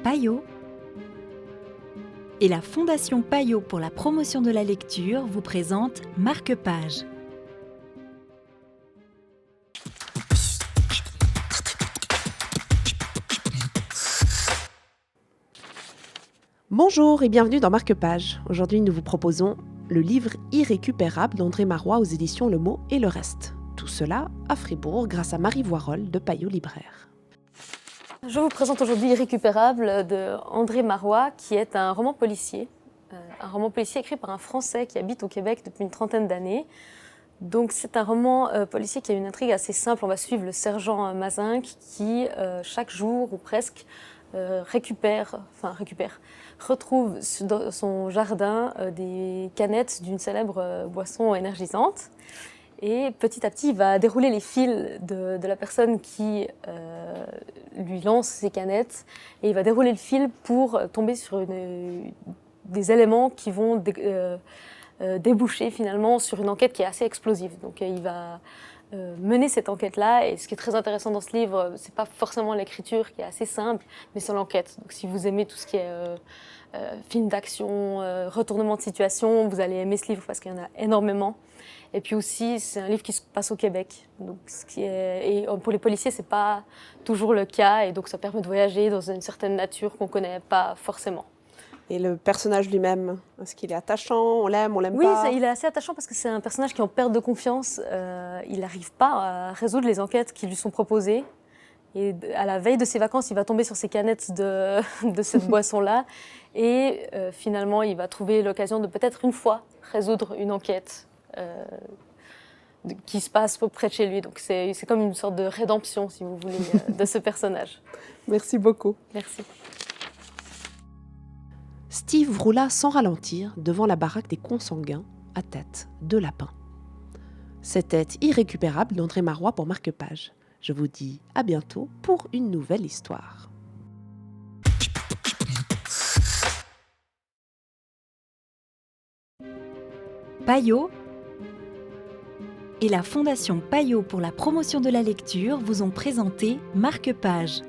Payot et la Fondation Payot pour la promotion de la lecture vous présente Marque-Page. Bonjour et bienvenue dans Marque-Page. Aujourd'hui, nous vous proposons le livre Irrécupérable d'André Marois aux éditions Le Mot et le Reste. Tout cela à Fribourg grâce à Marie Voirol de Payot Libraire. Je vous présente aujourd'hui Irrécupérable de André Marois, qui est un roman policier. Un roman policier écrit par un Français qui habite au Québec depuis une trentaine d'années. Donc c'est un roman policier qui a une intrigue assez simple. On va suivre le sergent Mazinck qui, chaque jour ou presque, retrouve dans son jardin des canettes d'une célèbre boisson énergisante. Et petit à petit, il va dérouler les fils de la personne qui lui lance ces canettes. Et il va dérouler le fil pour tomber sur des éléments qui vont déboucher finalement sur une enquête qui est assez explosive. Donc il va mener cette enquête-là. Et ce qui est très intéressant dans ce livre, c'est pas forcément l'écriture qui est assez simple, mais c'est l'enquête. Donc si vous aimez tout ce qui est film d'action, retournement de situation, vous allez aimer ce livre parce qu'il y en a énormément. Et puis aussi, c'est un livre qui se passe au Québec. Donc, et pour les policiers, c'est pas toujours le cas. Et donc, ça permet de voyager dans une certaine nature qu'on connaît pas forcément. Et le personnage lui-même, est-ce qu'il est attachant? On l'aime pas? Oui, il est assez attachant parce que c'est un personnage qui est en perte de confiance. Il n'arrive pas à résoudre les enquêtes qui lui sont proposées. Et à la veille de ses vacances, il va tomber sur ces canettes de cette boisson-là. Et finalement, il va trouver l'occasion de peut-être une fois résoudre une enquête qui se passe près de chez lui. Donc c'est comme une sorte de rédemption, si vous voulez, de ce personnage. Merci beaucoup. Merci. Steve roula sans ralentir devant la baraque des consanguins à tête de lapin. C'était Irrécupérable d'André Marois pour Marque-Page. Je vous dis à bientôt pour une nouvelle histoire. Payot et la Fondation Payot pour la promotion de la lecture vous ont présenté Marque-Page.